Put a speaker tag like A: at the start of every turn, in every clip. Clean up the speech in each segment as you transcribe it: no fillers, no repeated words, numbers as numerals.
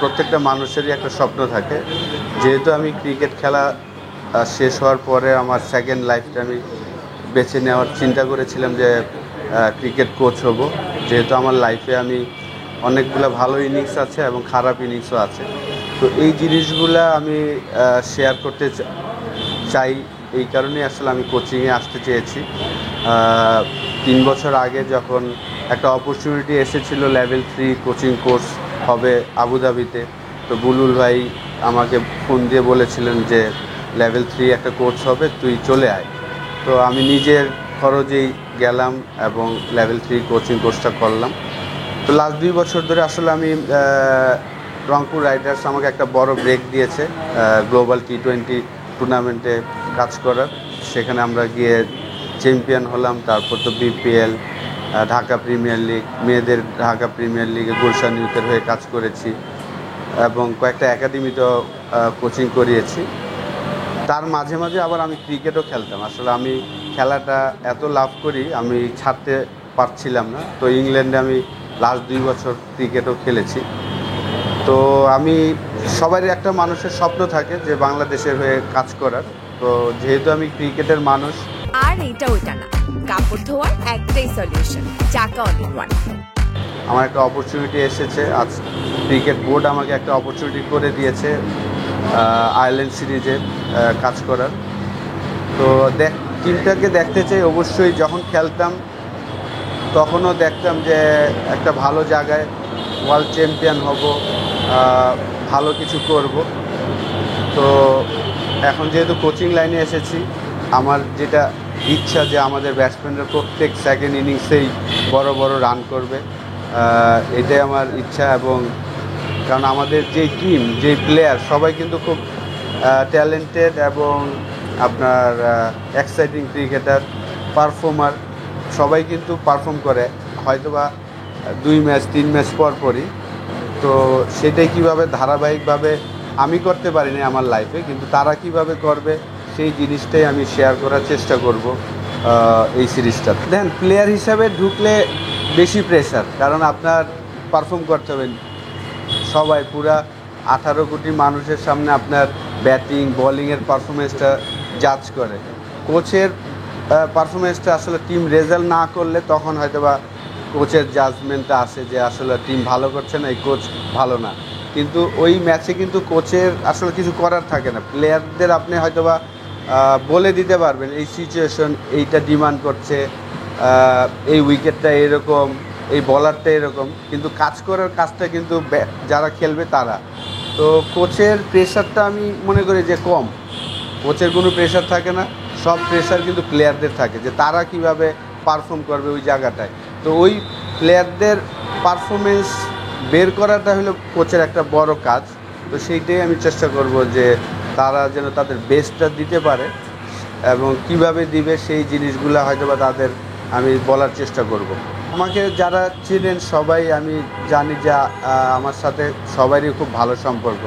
A: প্রত্যেকটা মানুষেরই একটা স্বপ্ন থাকে। যেহেতু আমি ক্রিকেট খেলা শেষ হওয়ার পরে আমার সেকেন্ড লাইফটা আমি বেছে নেওয়ার চিন্তা করেছিলাম যে ক্রিকেট কোচ হব। যেহেতু আমার লাইফে আমি অনেকগুলো ভালো ইনিংস আছে এবং খারাপ ইনিংসও আছে, তো এই জিনিসগুলো আমি শেয়ার করতে চাই। এই কারণেই আসলে আমি কোচিংয়ে আসতে চেয়েছি। 3 বছর আগে যখন একটা অপরচুনিটি এসেছিল লেভেল 3 কোচিং কোর্স হবে আবুধাবিতে, তো বুলবুল ভাই আমাকে ফোন দিয়ে বলেছিলেন যে লেভেল 3 একটা কোর্স হবে, তুই চলে আয়। তো আমি নিজের খরচেই গেলাম এবং লেভেল 3 কোচিং কোর্সটা করলাম। তো লাস্ট 2 বছর ধরে আসলে আমি রংপুর রাইডার্স আমাকে একটা বড় ব্রেক দিয়েছে গ্লোবাল T20 টুর্নামেন্টে কাজ করার। সেখানে আমরা গিয়ে চ্যাম্পিয়ন হলাম। তারপর তো বিপিএল, ঢাকা প্রিমিয়ার লিগ, মেয়েদের ঢাকা প্রিমিয়ার লিগে গুলশান ইউথের হয়ে কাজ করেছি এবং কয়েকটা একাডেমিতেও কোচিং করিয়েছি। তার মাঝে মাঝে আবার আমি ক্রিকেটও খেলতাম। আসলে আমি খেলাটা এত লাভ করি, আমি ছাড়তে পারছিলাম না। তো ইংল্যান্ডে আমি লাস্ট 2 বছর ক্রিকেটও খেলেছি। তো আমি সবারই একটা মানুষের স্বপ্ন থাকে যে বাংলাদেশের হয়ে কাজ করার। তো যেহেতু আমি ক্রিকেটের মানুষ,
B: আর এটা ওইটা না, কাপড় ধোয়ার একটাই সলিউশন, চাকা অল ইন ওয়ান।
A: আমার একটা অপরচুনিটি এসেছে। আজ ক্রিকেট বোর্ড আমাকে একটা অপরচুনিটি করে দিয়েছে আয়ারল্যান্ড সিরিজে কাজ করার। তো টিমটাকে দেখতে চাই অবশ্যই। যখন খেলতাম তখনও দেখতাম যে একটা ভালো জায়গায় ওয়ার্ল্ড চ্যাম্পিয়ন হব, ভালো কিছু করব। তো এখন যেহেতু কোচিং লাইনে এসেছি, আমার যেটা ইচ্ছা যে আমাদের ব্যাটসম্যানরা প্রত্যেক সেকেন্ড ইনিংসেই বড় বড় রান করবে, এটাই আমার ইচ্ছা। এবং কারণ আমাদের যেই টিম, যেই প্লেয়ার সবাই কিন্তু খুব ট্যালেন্টেড এবং আপনার এক্সাইটিং ক্রিকেটার, পারফর্মার, সবাই কিন্তু পারফর্ম করে হয়তোবা 2 ম্যাচ 3 ম্যাচ পরই। তো সেটাই কীভাবে ধারাবাহিকভাবে আমি করতে পারিনি আমার লাইফে, কিন্তু তারা কিভাবে করবে সেই জিনিসটাই আমি শেয়ার করার চেষ্টা করব এই সিরিজটা। দেখেন, প্লেয়ার হিসাবে ঢুকলে বেশি প্রেশার, কারণ আপনার পারফর্ম করতে হবে। সবাই পুরা 18 কোটি মানুষের সামনে আপনার ব্যাটিং বোলিংয়ের পারফরমেন্সটা জাজ করে। কোচের পারফরমেন্সটা আসলে টিম রেজাল্ট না করলে তখন হয়তোবা কোচের জাজমেন্টটা আসে যে আসলে টিম ভালো করছে না, এই কোচ ভালো না। কিন্তু ওই ম্যাচে কিন্তু কোচের আসলে কিছু করার থাকে না। প্লেয়ারদের আপনি হয়তোবা বলে দিতে পারবেন এই সিচুয়েশন এইটা ডিমান্ড করছে, এই উইকেটটা এরকম, এই বলারটা এরকম, কিন্তু কাজ করার কাজটা কিন্তু যারা খেলবে তারা। তো কোচের প্রেশারটা আমি মনে করি যে কম। কোচের কোনো প্রেশার থাকে না, সব প্রেশার কিন্তু প্লেয়ারদের থাকে যে তারা কিভাবে পারফর্ম করবে ওই জায়গাটায়। তো ওই প্লেয়ারদের পারফরমেন্স বের করাটা হলো কোচের একটা বড় কাজ। তো সেইটাই আমি চেষ্টা করব যে তারা যেন তাদের বেস্টটা দিতে পারে এবং কিভাবে দিবে সেই জিনিসগুলো হয়তোবা তাদের আমি বলার চেষ্টা করব। আমাকে যারা চিনেন সবাই আমি জানি যে আমার সাথে সবারই খুব ভালো সম্পর্ক,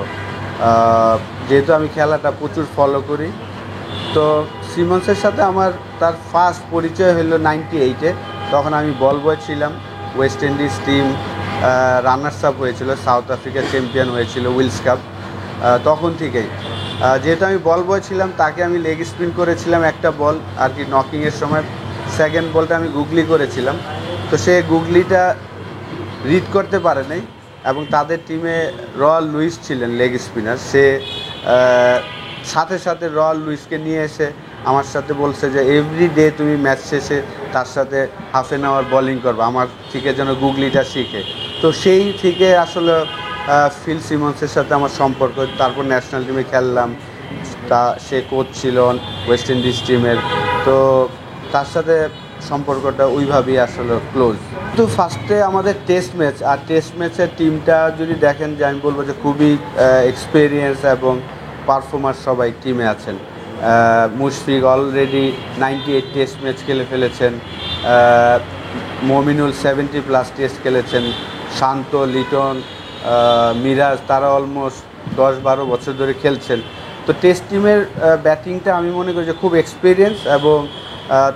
A: যেহেতু আমি খেলাটা প্রচুর ফলো করি। তো সিমন্সের সাথে আমার তার ফার্স্ট পরিচয় হলো 98-এ। তখন আমি বল বয় ছিলাম। West Indies team runners up হয়েছিল, সাউথ আফ্রিকা চ্যাম্পিয়ন হয়েছিল উইলস কাপ। তখন থেকেই যেহেতু আমি বল বয় ছিলাম, তাকে আমি লেগ স্পিন করেছিলাম একটা বল আর কি, নকিংয়ের সময়। সেকেন্ড বলটা আমি গুগলি করেছিলাম। তো সে গুগলিটা রিড করতে পারে নাই এবং তাদের টিমে রয়্যাল লুইস ছিলেন লেগ স্পিনার। সে সাথে সাথে রয়্যাল লুইসকে নিয়ে এসে আমার সাথে বলছে যে এভরিডে তুমি ম্যাচ শেষে তার সাথে হাফ অ্যান আওয়ার বোলিং করবে, আমার থেকে যেন গুগলিটা শিখে। তো সেই থেকে আসলে ফিল সিমন্সের সাথে আমার সম্পর্ক। তারপর ন্যাশনাল টিমে খেললাম, সে কোচ ছিল ওয়েস্ট ইন্ডিজ টিমের। তো তার সাথে সম্পর্কটা ওইভাবেই আসলে ক্লোজ। কিন্তু ফার্স্টে আমাদের টেস্ট ম্যাচ, আর টেস্ট ম্যাচের টিমটা যদি দেখেন যে আমি বলবো যে খুবই এক্সপিরিয়েন্স এবং পারফর্মার সবাই টিমে আছেন। মুশফিক অলরেডি 98 টেস্ট ম্যাচ খেলে ফেলেছেন, মমিনুল 70+ টেস্ট খেলেছেন, শান্ত, লিটন, মিরাজ, তারা অলমোস্ট 10-12 বছর ধরে খেলছেন। তো টেস্ট টিমের ব্যাটিংটা আমি মনে করি যে খুব এক্সপিরিয়েন্স এবং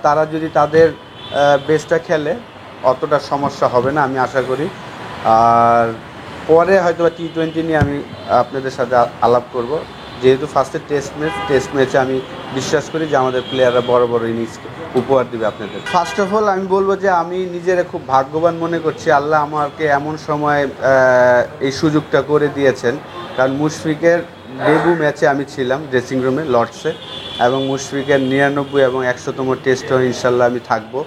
A: তারা যদি তাদের বেস্টটা খেলে অতটা সমস্যা হবে না আমি আশা করি। আর পরে হয়তো বা T20 নিয়ে আমি আপনাদের সাথে আলাপ করব। যেহেতু ফার্স্টে টেস্ট ম্যাচে আমি বিশ্বাস করি যে আমাদের প্লেয়াররা বড় বড় ইনিংস উপহার দিবে আপনাদের। ফার্স্ট অফ অল আমি বলবো যে আমি নিজেরা খুব ভাগ্যবান মনে করছি, আল্লাহ আমাকে এমন সময় এই সুযোগটা করে দিয়েছেন। কারণ মুশফিকের ডেবু ম্যাচে আমি ছিলাম ড্রেসিং রুমে লর্ডসে, এবং মুশফিকের 99 এবং 100তম টেস্টও ইনশাল্লাহ আমি থাকবো।